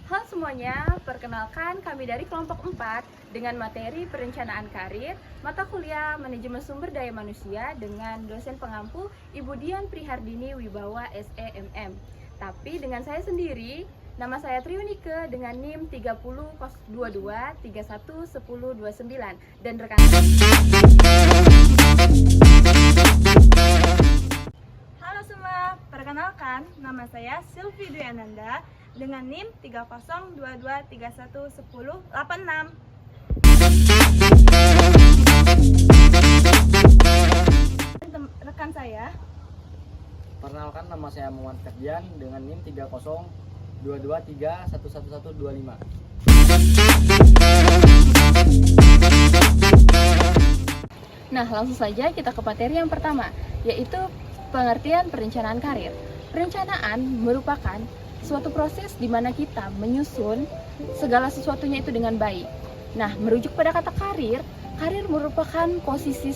Halo semuanya, perkenalkan kami dari kelompok 4 dengan materi perencanaan karir, mata kuliah manajemen sumber daya manusia dengan dosen pengampu Ibu Dian Prihardini Wibawa SEMM. Tapi dengan saya sendiri, nama saya Triunike dengan NIM 3022 31 10 29 dan rekan Halo semua, perkenalkan nama saya Sylvie Dwi Ananda dengan NIM 3022311086. Rekan saya. Perkenalkan, nama saya Muhammad Ferdian dengan NIM 3022311125. Nah, langsung saja kita ke materi yang pertama, yaitu pengertian perencanaan karir. Perencanaan merupakan suatu proses di mana kita menyusun segala sesuatunya itu dengan baik. Nah, merujuk pada kata karir, karir merupakan posisi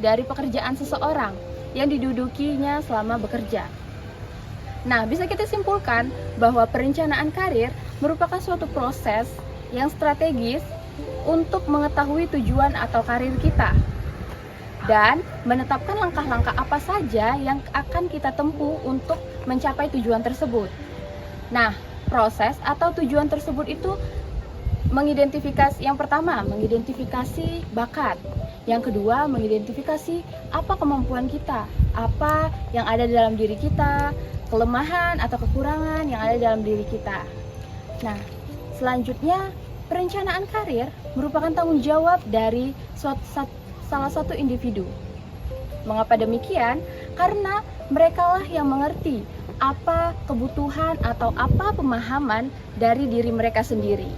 dari pekerjaan seseorang yang didudukinya selama bekerja. Nah, bisa kita simpulkan bahwa perencanaan karir merupakan suatu proses yang strategis untuk mengetahui tujuan atau karir kita dan menetapkan langkah-langkah apa saja yang akan kita tempuh untuk mencapai tujuan tersebut. Nah, proses atau tujuan tersebut itu yang pertama, mengidentifikasi bakat. Yang kedua, mengidentifikasi apa kemampuan kita, apa yang ada dalam diri kita, kelemahan atau kekurangan yang ada dalam diri kita. Nah, selanjutnya, perencanaan karir merupakan tanggung jawab dari salah satu individu. Mengapa demikian? Karena merekalah yang mengerti apa kebutuhan atau apa pemahaman dari diri mereka sendiri.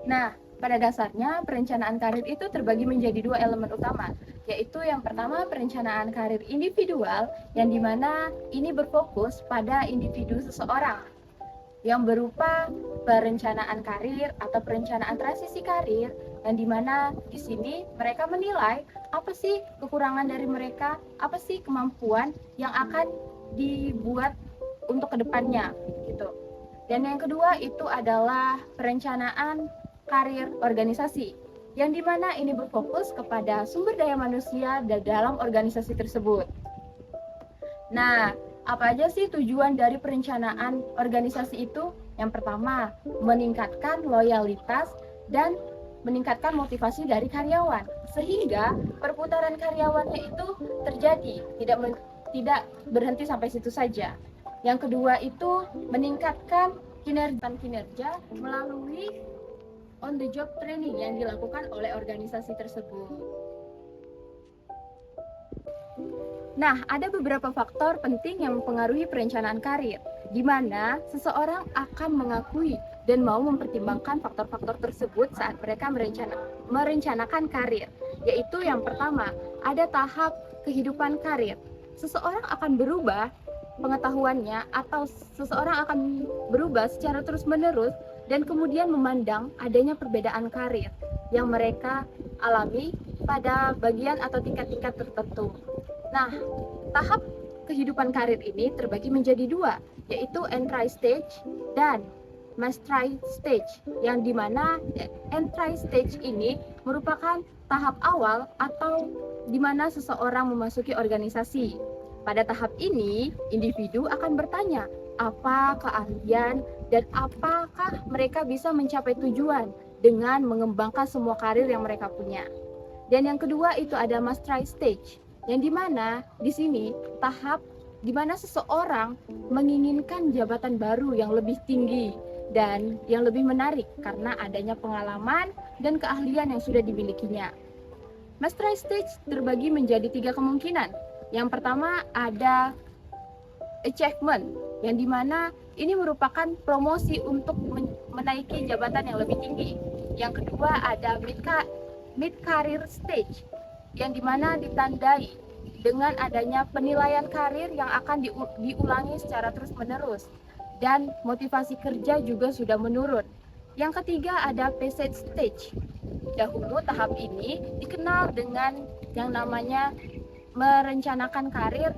Nah, pada dasarnya perencanaan karir itu terbagi menjadi dua elemen utama, yaitu yang pertama perencanaan karir individual, yang dimana ini berfokus pada individu seseorang, yang berupa perencanaan karir atau perencanaan transisi karir, yang dimana di sini mereka menilai apa sih kekurangan dari mereka, apa sih kemampuan yang akan dibuat untuk kedepannya, gitu. Dan yang kedua itu adalah perencanaan karir organisasi, yang dimana ini berfokus kepada sumber daya manusia dalam organisasi tersebut. Nah, apa aja sih tujuan dari perencanaan organisasi itu? Yang pertama, meningkatkan loyalitas dan meningkatkan motivasi dari karyawan, sehingga perputaran karyawannya itu terjadi, tidak berhenti sampai situ saja. Yang kedua itu meningkatkan kinerja melalui on the job training yang dilakukan oleh organisasi tersebut. Nah, ada beberapa faktor penting yang mempengaruhi perencanaan karir, di mana seseorang akan mengakui dan mau mempertimbangkan faktor-faktor tersebut saat mereka merencanakan karir, yaitu yang pertama, ada tahap kehidupan karir. Seseorang akan berubah pengetahuannya atau seseorang akan berubah secara terus-menerus dan kemudian memandang adanya perbedaan karir yang mereka alami pada bagian atau tingkat-tingkat tertentu. Nah, tahap kehidupan karir ini terbagi menjadi dua, yaitu entry stage dan mastery stage, yang dimana entry stage ini merupakan tahap awal atau dimana seseorang memasuki organisasi. Pada tahap ini, individu akan bertanya, apa keahlian dan apakah mereka bisa mencapai tujuan dengan mengembangkan semua karir yang mereka punya. Dan yang kedua itu ada mastery stage, yang dimana di sini tahap dimana seseorang menginginkan jabatan baru yang lebih tinggi dan yang lebih menarik karena adanya pengalaman dan keahlian yang sudah dimilikinya. Mastery stage terbagi menjadi 3 kemungkinan. Yang pertama ada achievement, yang dimana ini merupakan promosi untuk menaiki jabatan yang lebih tinggi. Yang kedua ada mid career stage, yang dimana ditandai dengan adanya penilaian karir yang akan diulangi secara terus-menerus dan motivasi kerja juga sudah menurun. Yang ketiga ada passage stage. Dahulu tahap ini dikenal dengan yang namanya merencanakan karir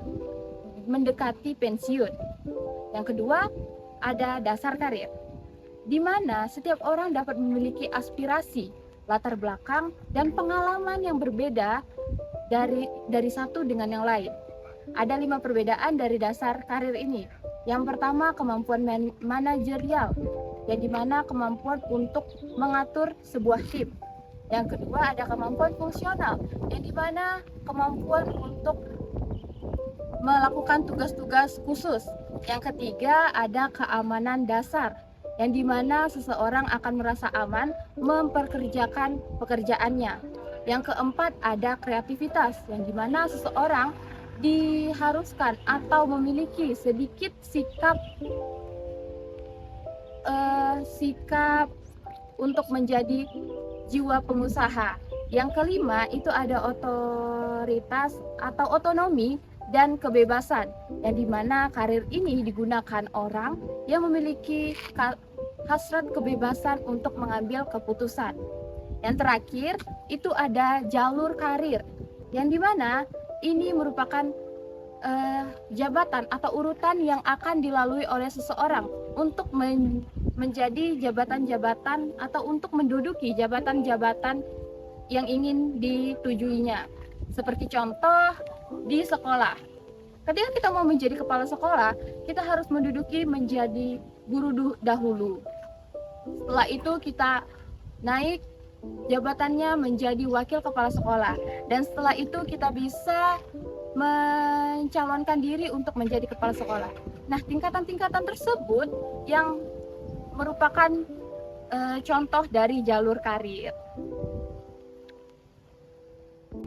mendekati pensiun. Yang kedua ada dasar karir, di mana setiap orang dapat memiliki aspirasi, latar belakang, dan pengalaman yang berbeda dari satu dengan yang lain. Ada 5 perbedaan dari dasar karir ini. Yang pertama, kemampuan manajerial, yang dimana kemampuan untuk mengatur sebuah tim. Yang kedua, ada kemampuan fungsional, yang dimana kemampuan untuk melakukan tugas-tugas khusus. Yang ketiga, ada keamanan dasar, yang dimana seseorang akan merasa aman memperkerjakan pekerjaannya. Yang keempat, ada kreativitas, yang dimana seseorang diharuskan atau memiliki sedikit sikap untuk menjadi jiwa pengusaha. Yang kelima, itu ada otoritas atau otonomi dan kebebasan, yang dimana karir ini digunakan orang yang memiliki hasrat kebebasan untuk mengambil keputusan. Yang terakhir, itu ada jalur karir, yang dimana ini merupakan jabatan atau urutan yang akan dilalui oleh seseorang untuk menjadi jabatan-jabatan atau untuk menduduki jabatan-jabatan yang ingin ditujuinya. Seperti contoh di sekolah. Ketika kita mau menjadi kepala sekolah, kita harus menduduki menjadi guru dahulu. Setelah itu kita naik jabatannya menjadi wakil kepala sekolah, dan setelah itu kita bisa mencalonkan diri untuk menjadi kepala sekolah. Nah, tingkatan-tingkatan tersebut yang merupakan contoh dari jalur karir.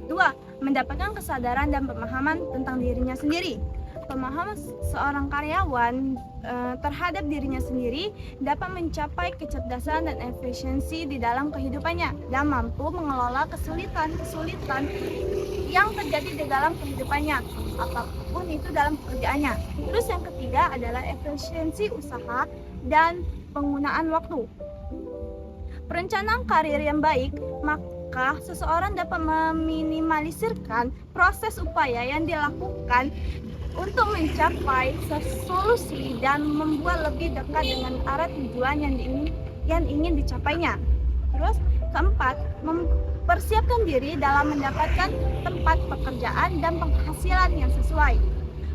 2. Mendapatkan kesadaran dan pemahaman tentang dirinya sendiri. Pemahaman seorang karyawan terhadap dirinya sendiri dapat mencapai kecerdasan dan efisiensi di dalam kehidupannya dan mampu mengelola kesulitan-kesulitan yang terjadi di dalam kehidupannya, apapun itu dalam pekerjaannya. Terus yang ketiga adalah efisiensi usaha dan penggunaan waktu. Perencanaan karir yang baik, maka seseorang dapat meminimalisirkan proses upaya yang dilakukan untuk mencapai solusi dan membuat lebih dekat dengan arah tujuan yang ingin dicapainya. Terus keempat, mempersiapkan diri dalam mendapatkan tempat pekerjaan dan penghasilan yang sesuai.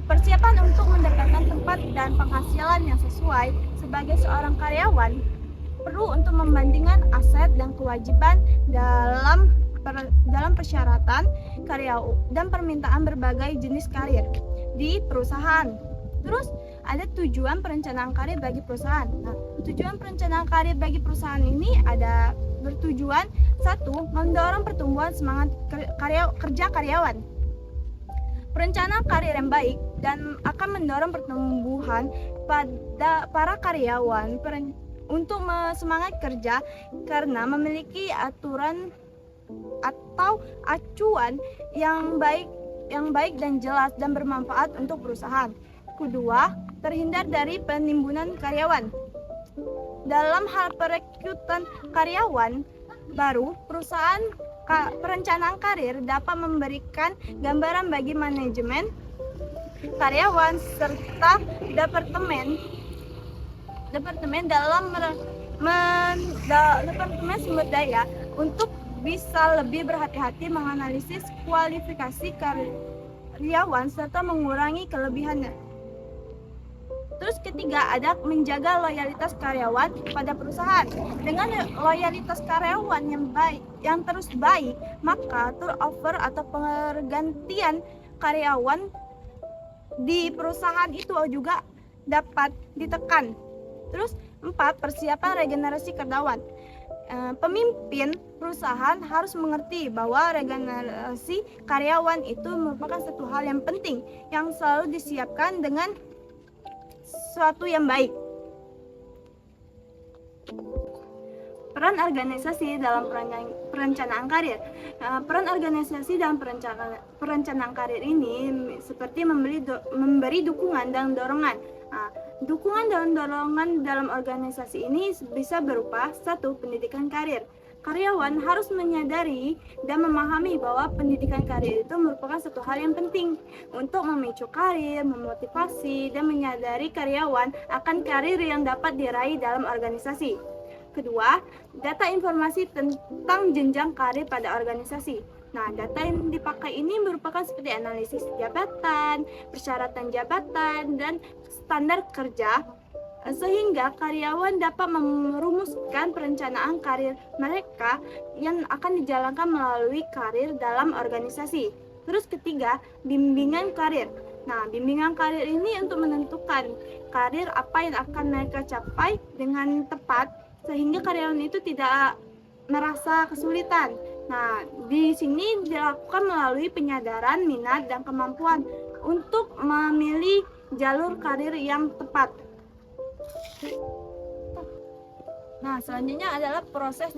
Persiapan untuk mendapatkan tempat dan penghasilan yang sesuai sebagai seorang karyawan perlu untuk membandingkan aset dan kewajiban dalam persyaratan karya dan permintaan berbagai jenis karir di perusahaan. Terus ada tujuan perencanaan karir bagi perusahaan. Nah, tujuan perencanaan karir bagi perusahaan ini ada bertujuan: 1. Mendorong pertumbuhan semangat kerja karyawan. Perencanaan karir yang baik dan akan mendorong pertumbuhan pada para karyawan untuk semangat kerja karena memiliki aturan atau acuan yang baik dan jelas dan bermanfaat untuk perusahaan. Kedua, terhindar dari penimbunan karyawan. Dalam hal perekrutan karyawan baru, perencanaan karir dapat memberikan gambaran bagi manajemen, karyawan, serta departemen departemen sumber daya untuk bisa lebih berhati-hati menganalisis kualifikasi karyawan serta mengurangi kelebihannya. Terus ketiga, ada menjaga loyalitas karyawan pada perusahaan. Dengan loyalitas karyawan yang terus baik, maka turnover atau pergantian karyawan di perusahaan itu juga dapat ditekan. Terus 4. Persiapan regenerasi karyawan. Pemimpin perusahaan harus mengerti bahwa regenerasi karyawan itu merupakan satu hal yang penting yang selalu disiapkan dengan sesuatu yang baik. Peran organisasi dalam perencanaan karir. Peran organisasi dalam perencanaan karir ini seperti memberi dukungan dan dorongan. Dukungan dan dorongan dalam organisasi ini bisa berupa 1. Pendidikan karir. Karyawan harus menyadari dan memahami bahwa pendidikan karir itu merupakan satu hal yang penting untuk memicu karir, memotivasi, dan menyadari karyawan akan karir yang dapat diraih dalam organisasi. Kedua, data informasi tentang jenjang karir pada organisasi. Nah, data yang dipakai ini merupakan seperti analisis jabatan, persyaratan jabatan, dan standar kerja, sehingga karyawan dapat merumuskan perencanaan karir mereka yang akan dijalankan melalui karir dalam organisasi. Terus ketiga, bimbingan karir. Nah, bimbingan karir ini untuk menentukan karir apa yang akan mereka capai dengan tepat sehingga karyawan itu tidak merasa kesulitan. Nah, di sini dilakukan melalui penyadaran minat dan kemampuan untuk memilih jalur karir yang tepat. Nah, selanjutnya adalah proses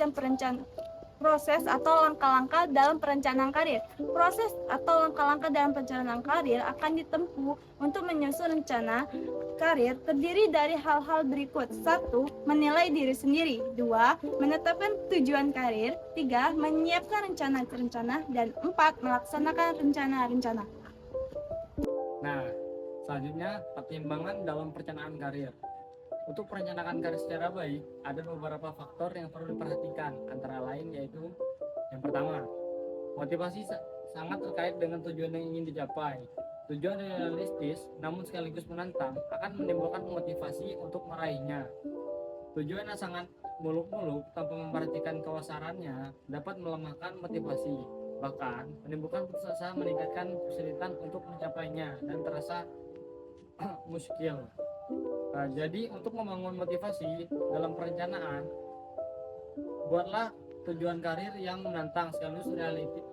atau langkah-langkah dalam perencanaan karir. Proses atau langkah-langkah dalam perencanaan karir akan ditempuh untuk menyusun rencana karir terdiri dari hal-hal berikut. 1. Menilai diri sendiri. 2. Menetapkan tujuan karir. 3. Menyiapkan rencana-rencana. Dan 4. Melaksanakan rencana-rencana. Nah, selanjutnya pertimbangan dalam perencanaan karir. Untuk perencanaan karir secara baik, ada beberapa faktor yang perlu diperhatikan, antara lain yaitu yang pertama, motivasi sangat terkait dengan tujuan yang ingin dicapai. Tujuan yang realistis namun sekaligus menantang akan menimbulkan motivasi untuk meraihnya. Tujuan yang sangat muluk-muluk tanpa memperhatikan kewasarannya dapat melemahkan motivasi, bahkan menimbulkan putus asa, meningkatkan kesulitan untuk mencapainya dan terasa muskil. Nah, jadi untuk membangun motivasi dalam perencanaan, buatlah tujuan karir yang menantang sekaligus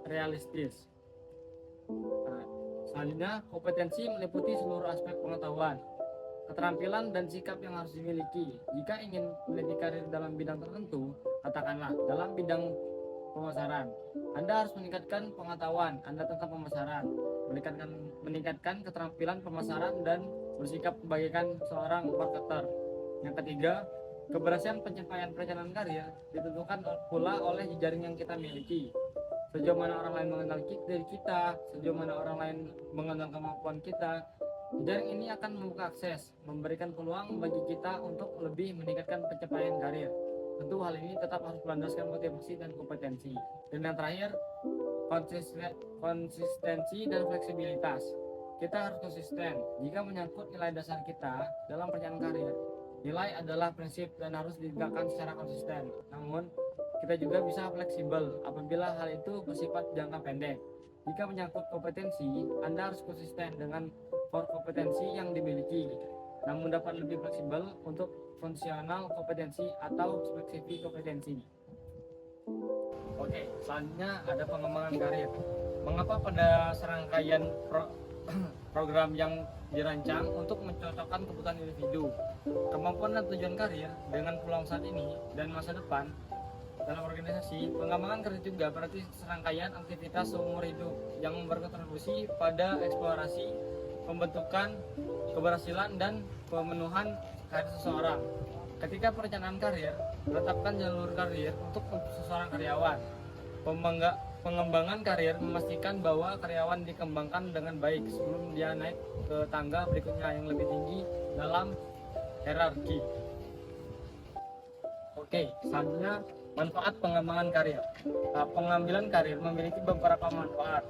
realistis. Nah, selanjutnya, kompetensi meliputi seluruh aspek pengetahuan, keterampilan, dan sikap yang harus dimiliki. Jika ingin meniti karir dalam bidang tertentu, katakanlah dalam bidang pemasaran, Anda harus meningkatkan pengetahuan Anda tentang pemasaran, meningkatkan keterampilan pemasaran, dan bersikap bagaikan seorang marketer. Yang ketiga, keberhasilan pencapaian perencanaan karir ditentukan pula oleh jejaring yang kita miliki. Sejauh mana orang lain mengenal diri kita, sejauh mana orang lain mengenal kemampuan kita, jejaring ini akan membuka akses, memberikan peluang bagi kita untuk lebih meningkatkan pencapaian karir. Tentu hal ini tetap harus berlandaskan motivasi dan kompetensi. Dan yang terakhir, konsistensi dan fleksibilitas. Kita harus konsisten jika menyangkut nilai dasar kita dalam perencanaan karir. Nilai adalah prinsip dan harus ditegakkan secara konsisten. Namun, kita juga bisa fleksibel apabila hal itu bersifat jangka pendek. Jika menyangkut kompetensi, Anda harus konsisten dengan core kompetensi yang dimiliki, namun dapat lebih fleksibel untuk fungsional kompetensi atau spesifik kompetensi. Oke, selanjutnya ada pengembangan karir. Mengapa pada serangkaian program yang dirancang untuk mencocokkan kebutuhan individu, kemampuan dan tujuan karir dengan peluang saat ini dan masa depan dalam organisasi, pengembangan karir juga berarti serangkaian aktivitas seumur hidup yang berkontribusi pada eksplorasi, pembentukan, keberhasilan, dan pemenuhan karir seseorang. Ketika perencanaan karir, menetapkan jalur karir untuk seseorang karyawan. Pengembangan karir memastikan bahwa karyawan dikembangkan dengan baik sebelum dia naik ke tangga berikutnya yang lebih tinggi dalam hierarki. Oke, selanjutnya manfaat pengembangan karir. Pengambilan karir memiliki beberapa manfaat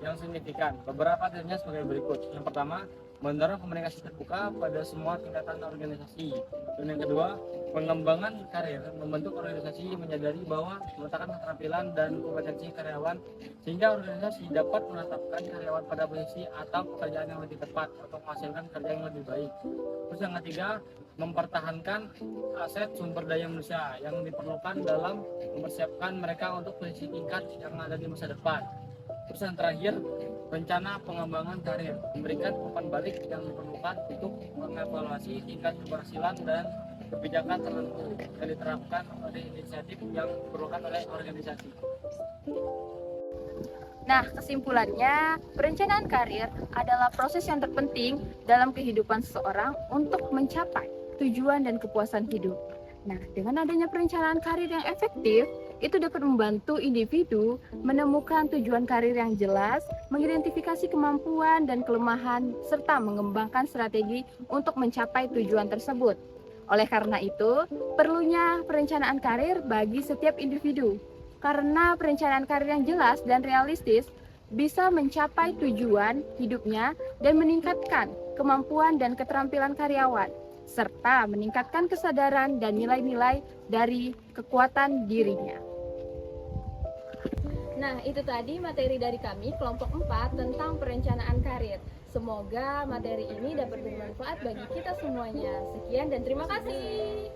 yang signifikan. Beberapa hasilnya sebagai berikut. Yang pertama, mendorong komunikasi terbuka pada semua tingkatan organisasi. Dan yang kedua, pengembangan karir membentuk organisasi menyadari bahwa meletakkan keterampilan dan kompetensi karyawan sehingga organisasi dapat menetapkan karyawan pada posisi atau pekerjaan yang lebih tepat untuk menghasilkan kerja yang lebih baik. Terus yang ketiga, mempertahankan aset sumber daya manusia yang diperlukan dalam mempersiapkan mereka untuk posisi tingkat yang ada di masa depan. Terus yang terakhir, rencana pengembangan karir memberikan umpan balik yang diperlukan untuk mengevaluasi tingkat keberhasilan dan kebijakan tertentu yang diterapkan oleh inisiatif yang diperlukan oleh organisasi. Nah, kesimpulannya, perencanaan karir adalah proses yang terpenting dalam kehidupan seseorang untuk mencapai tujuan dan kepuasan hidup. Nah, dengan adanya perencanaan karir yang efektif, itu dapat membantu individu menemukan tujuan karir yang jelas, mengidentifikasi kemampuan dan kelemahan, serta mengembangkan strategi untuk mencapai tujuan tersebut. Oleh karena itu, perlunya perencanaan karir bagi setiap individu. Karena perencanaan karir yang jelas dan realistis bisa mencapai tujuan hidupnya dan meningkatkan kemampuan dan keterampilan karyawan, serta meningkatkan kesadaran dan nilai-nilai dari kekuatan dirinya. Nah, itu tadi materi dari kami kelompok 4 tentang perencanaan karir. Semoga materi ini dapat bermanfaat bagi kita semuanya. Sekian dan terima kasih.